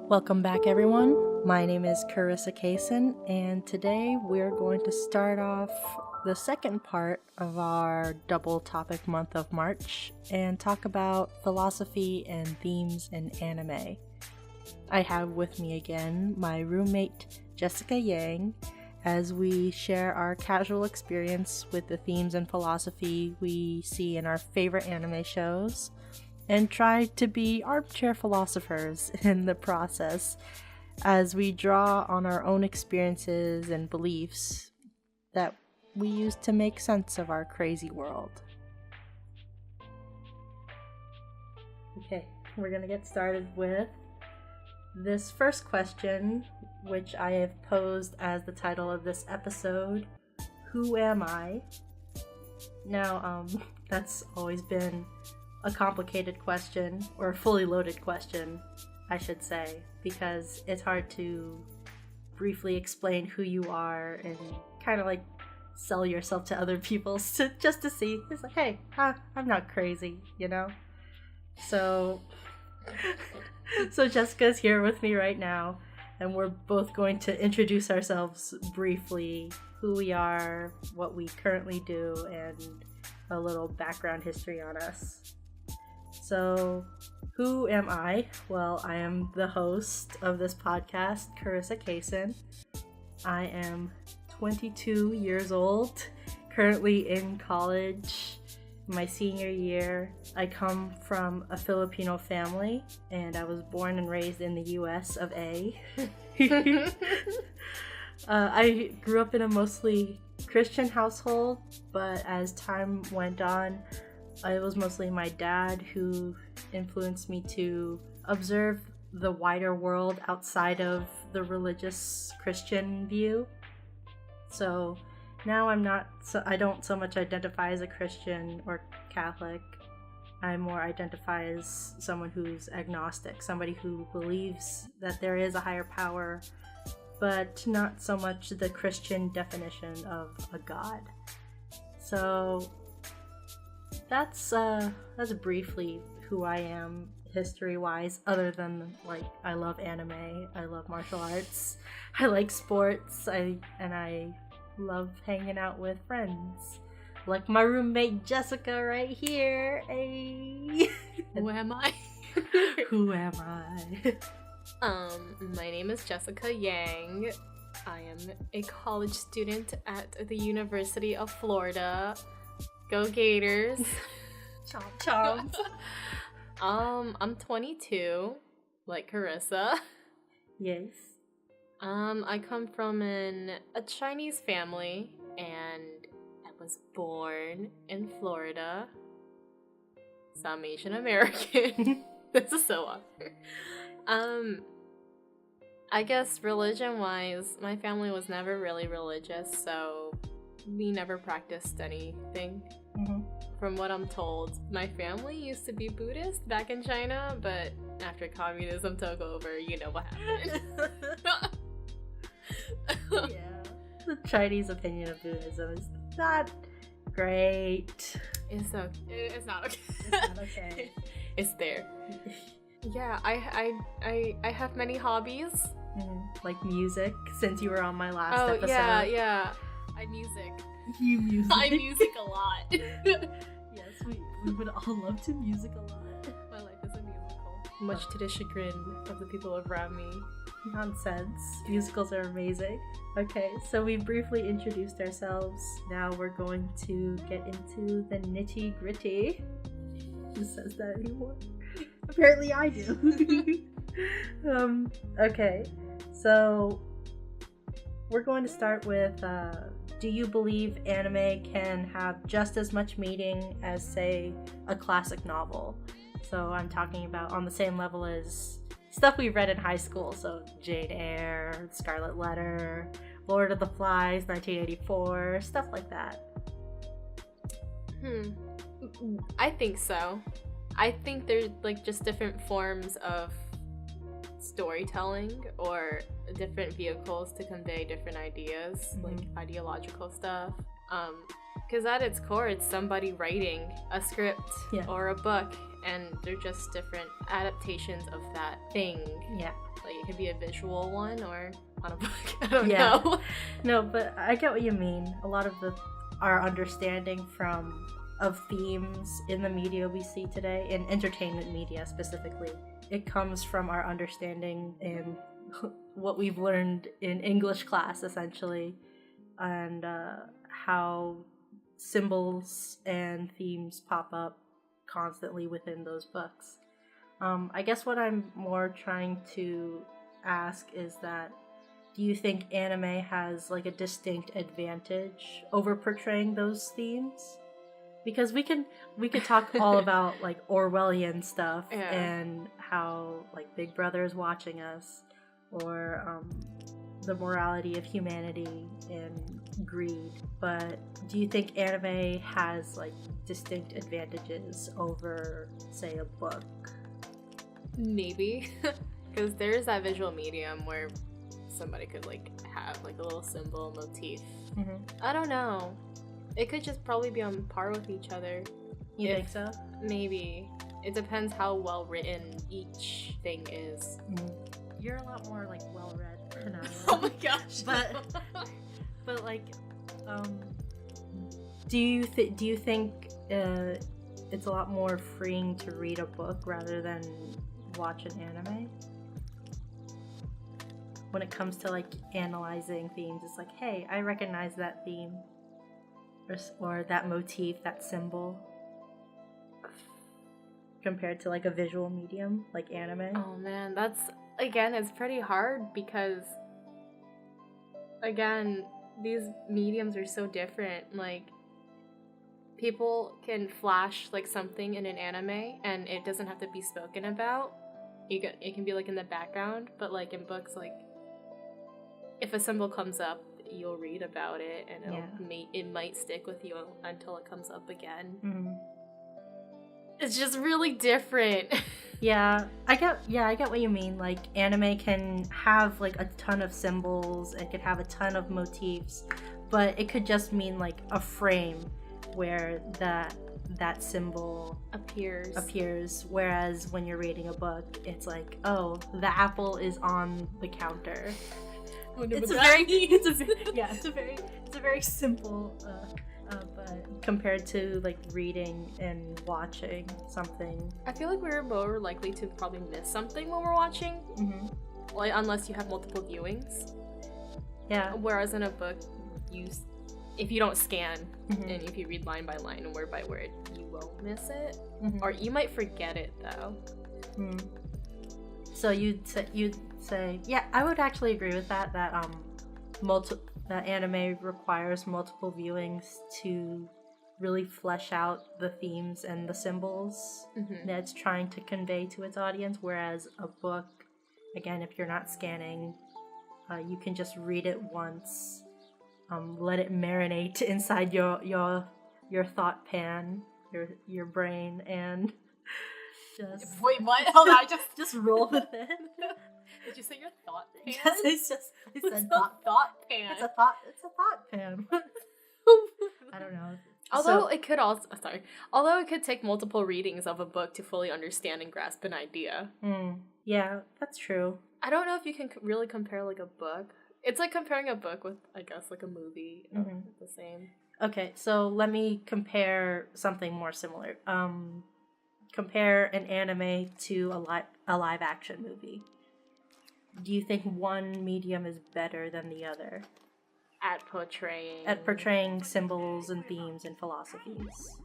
Welcome back, everyone. My name is Carissa Kaysen, and today we're going to start off the second part of our double topic month of March and talk about philosophy and themes in anime. I have with me again my roommate Jessica Yang as we share our casual experience with the themes and philosophy we see in our favorite anime shows, and try to be armchair philosophers in the process as we draw on our own experiences and beliefs that we use to make sense of our crazy world. Okay, we're gonna get started with this first question, which I have posed as the title of this episode: Who am I? Now, that's always been a complicated question, or a fully loaded question, I should say, because it's hard to briefly explain who you are and kind of like sell yourself to other people just to see. It's like, hey, I'm not crazy, you know? So Jessica's here with me right now, and we're both going to introduce ourselves briefly, who we are, what we currently do, and a little background history on us. So, who am I? Well, I am the host of this podcast, Carissa Kaysen. I am 22 years old, currently in college, my senior year. I come from a Filipino family, and I was born and raised in the US of A. I grew up in a mostly Christian household, but as time went on, it was mostly my dad who influenced me to observe the wider world outside of the religious Christian view. So now I don't so much identify as a Christian or Catholic. I more identify as someone who's agnostic, somebody who believes that there is a higher power, but not so much the Christian definition of a god. So that's briefly who I am history-wise, other than, like, I love anime, I love martial arts, I like sports, I love hanging out with friends. Like my roommate Jessica right here. Hey. Who am I? Who am I? My name is Jessica Yang. I am a college student at the University of Florida. Go Gators. Chomp chomp. I'm 22, like Carissa. Yes. I come from a Chinese family, and I was born in Florida. So I'm Asian American. This is so awkward. I guess religion-wise, my family was never really religious, so we never practiced anything. Mm-hmm. From what I'm told, my family used to be Buddhist back in China, but after communism took over, you know what happened. Yeah. The Chinese opinion of Buddhism is not great. It's not okay. It's not okay. It's there. Yeah, I have many hobbies. Like music, since you were on my last episode. Yeah. I music. You music. I music a lot. Yes, we would all love to music a lot. My life is a musical. Much to the chagrin of the people around me. Nonsense. Musicals are amazing. Okay, so we briefly introduced ourselves. Now we're going to get into the nitty gritty. Who says that anymore? Apparently I do. Okay, so we're going to start with, do you believe anime can have just as much meaning as, say, a classic novel? So I'm talking about on the same level as stuff we read in high school, so Jane Eyre, Scarlet Letter, Lord of the Flies, 1984, stuff like that. I think so. I think there's like just different forms of storytelling or different vehicles to convey different ideas, like ideological stuff. Because at its core, it's somebody writing a script or a book, and they're just different adaptations of that thing. Yeah. Like, it could be a visual one or on a book. I don't know. No, but I get what you mean. A lot of our understanding of themes in the media we see today, in entertainment media specifically, it comes from our understanding in what we've learned in English class, essentially, and how symbols and themes pop up constantly within those books. I guess what I'm more trying to ask is that, do you think anime has like a distinct advantage over portraying those themes? Because we could talk all about like Orwellian stuff and how like Big Brother is watching us, or the morality of humanity and greed. But do you think anime has like distinct advantages over, say, a book? Maybe. Because there's that visual medium where somebody could like have like a little symbol motif. Mm-hmm. I don't know. It could just probably be on par with each other. You think so? Maybe. It depends how well written each thing is. Mm-hmm. You're a lot more like well read than I am. Oh my gosh. But like, do you think it's a lot more freeing to read a book rather than watch an anime? When it comes to like analyzing themes, it's like, hey, I recognize that theme, or that motif, that symbol, compared to like a visual medium like anime. Oh man, that's, again, it's pretty hard because, again, these mediums are so different. Like, people can flash like something in an anime and it doesn't have to be spoken about. It can be like in the background, but like in books, like if a symbol comes up, you'll read about it and it might stick with you until it comes up again. Mm-hmm. It's just really different. I get what you mean. Like, anime can have like a ton of symbols, it could have a ton of motifs, but it could just mean like a frame where that symbol appears, whereas when you're reading a book, it's like, oh, the apple is on the counter. It's a very simple, but compared to like reading and watching something, I feel like we're more likely to probably miss something when we're watching. Mm-hmm. Like, unless you have multiple viewings. Yeah. Whereas in a book, if you don't scan, mm-hmm. and if you read line by line and word by word, you won't miss it. Mm-hmm. Or you might forget it, though. Mm. So you'd say, yeah, I would actually agree with that anime requires multiple viewings to really flesh out the themes and the symbols mm-hmm. that it's trying to convey to its audience, whereas a book, again, if you're not scanning, you can just read it once, let it marinate inside your thought pan, your brain, and just wait, what? Hold on, just roll with it. Did you say your thought pan? Yes, it's a thought pan. It's a thought pan. I don't know. Although it could take multiple readings of a book to fully understand and grasp an idea. Yeah, that's true. I don't know if you can really compare like a book. It's like comparing a book with, I guess, like a movie. Mm-hmm. The same. Okay, so let me compare something more similar. Compare an anime to a live action movie. Do you think one medium is better than the other? At portraying symbols and themes and philosophies.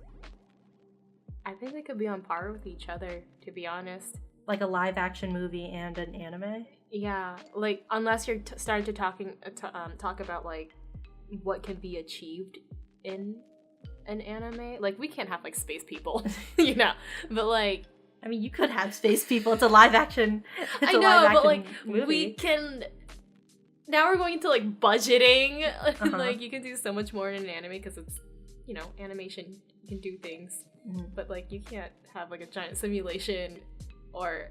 I think they could be on par with each other, to be honest. Like a live action movie and an anime? Yeah, like, unless you're starting to talk about like what can be achieved in an anime. Like, we can't have like space people, you know, but like, I mean, you could have space people. It's a live action. I know, but like movie. We can. Now we're going to like budgeting. Like, you can do so much more in an anime because it's, you know, animation. You can do things, but like you can't have like a giant simulation, or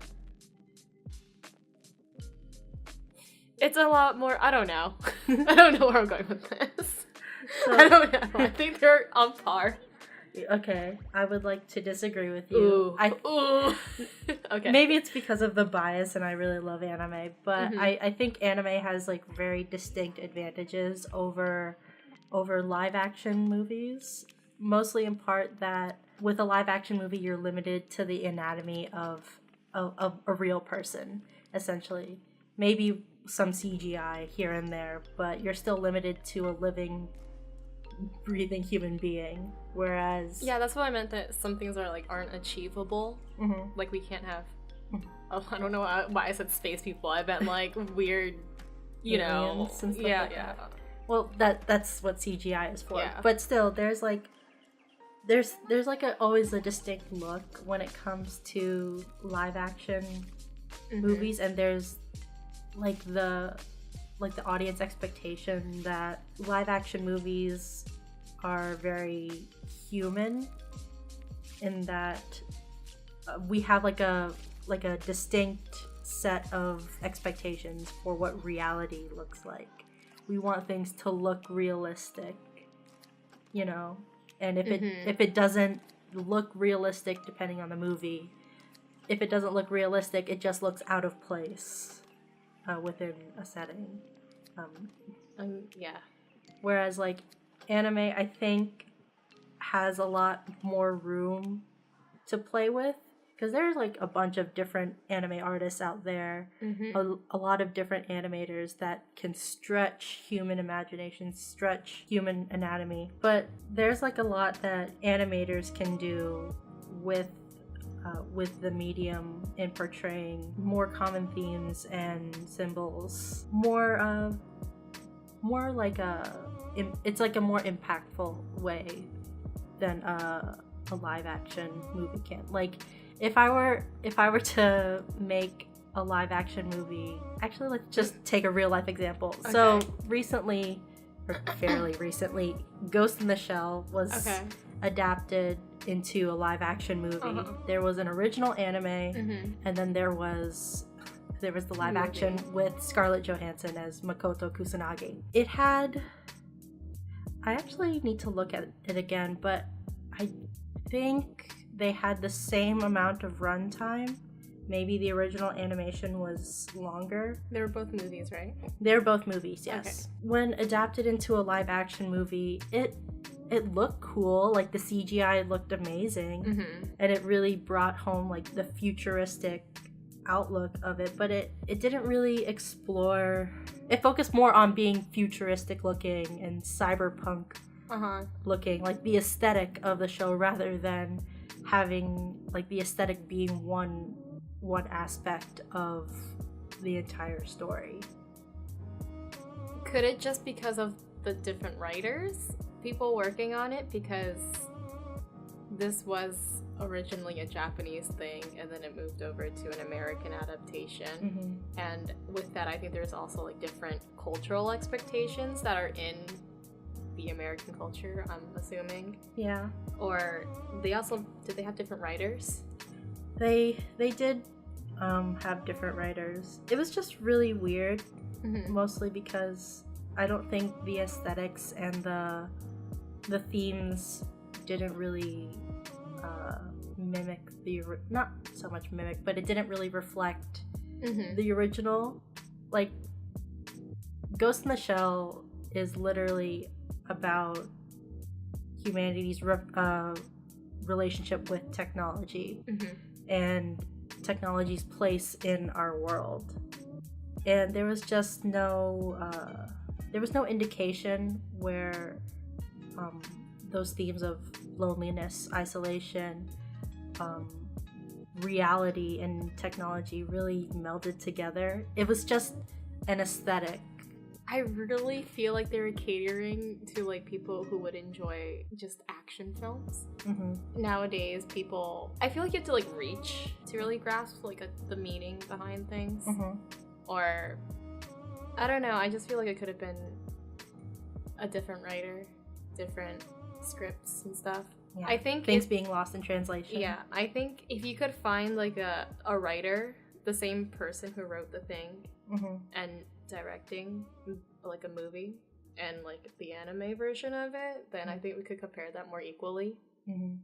it's a lot more. I don't know. I don't know where I'm going with this. So, I don't know. I think they're on par. okay, I would like to disagree with you. Ooh. Okay. Maybe it's because of the bias and I really love anime, but Mhm. I think anime has like very distinct advantages over live action movies. Mostly in part that with a live action movie you're limited to the anatomy of a real person, essentially. Maybe some CGI here and there, but you're still limited to a living, breathing human being. Whereas Yeah, that's what I meant, that some things aren't achievable. Mhm. Like we can't have. Oh, I don't know why I said space people. I meant like weird, you know. Aliens and stuff Yeah, like yeah. that. Well, that's what CGI is for. Yeah. But still, there's like always a distinct look when it comes to live action movies, and there's like the audience expectation that live action movies are very human, in that we have like a distinct set of expectations for what reality looks like. We want things to look realistic, you know, and if it doesn't look realistic, depending on the movie, if it doesn't look realistic, it just looks out of place within a setting. Yeah. Whereas like anime, I think, has a lot more room to play with, because there's like a bunch of different anime artists out there, a lot of different animators that can stretch human imagination, stretch human anatomy. But there's like a lot that animators can do with the medium in portraying more common themes and symbols, more like it's like a more impactful way than a live action movie can. Like if I were to make a live action movie, actually let's just take a real life example. Okay. So recently, or fairly recently, Ghost in the Shell was adapted into a live action movie. There was an original anime, and then there was the live action with Scarlett Johansson as Makoto Kusanagi. It had, I actually need to look at it again, but I think they had the same amount of runtime. Maybe the original animation was longer. They were both movies, right? They were both movies, yes. Okay. When adapted into a live action movie, it looked cool. Like the CGI looked amazing, and it really brought home like the futuristic outlook of it, but it didn't really explore. It focused more on being futuristic looking and cyberpunk looking, like the aesthetic of the show, rather than having like the aesthetic being one aspect of the entire story. Could it just because of the different writers, people working on it? Because this was originally a Japanese thing, and then it moved over to an American adaptation. And with that, I think there's also like different cultural expectations that are in the American culture, I'm assuming. Yeah. Or did they have different writers? They did have different writers. It was just really weird, mostly because I don't think the aesthetics and the themes didn't really mimic not so much mimic, but it didn't really reflect the original. Like Ghost in the Shell is literally about humanity's relationship with technology and technology's place in our world, and there was just no indication where those themes of loneliness, isolation, reality, and technology really melded together. It was just an aesthetic. I really feel like they were catering to like people who would enjoy just action films. Nowadays, people, I feel like you have to like reach to really grasp like the meaning behind things. Or I don't know, I just feel like it could have been a different writer, different scripts and stuff. Yeah. I think things being lost in translation. Yeah, I think if you could find like a writer, the same person who wrote the thing and directing like a movie, and like the anime version of it, then I think we could compare that more equally. Mm-hmm.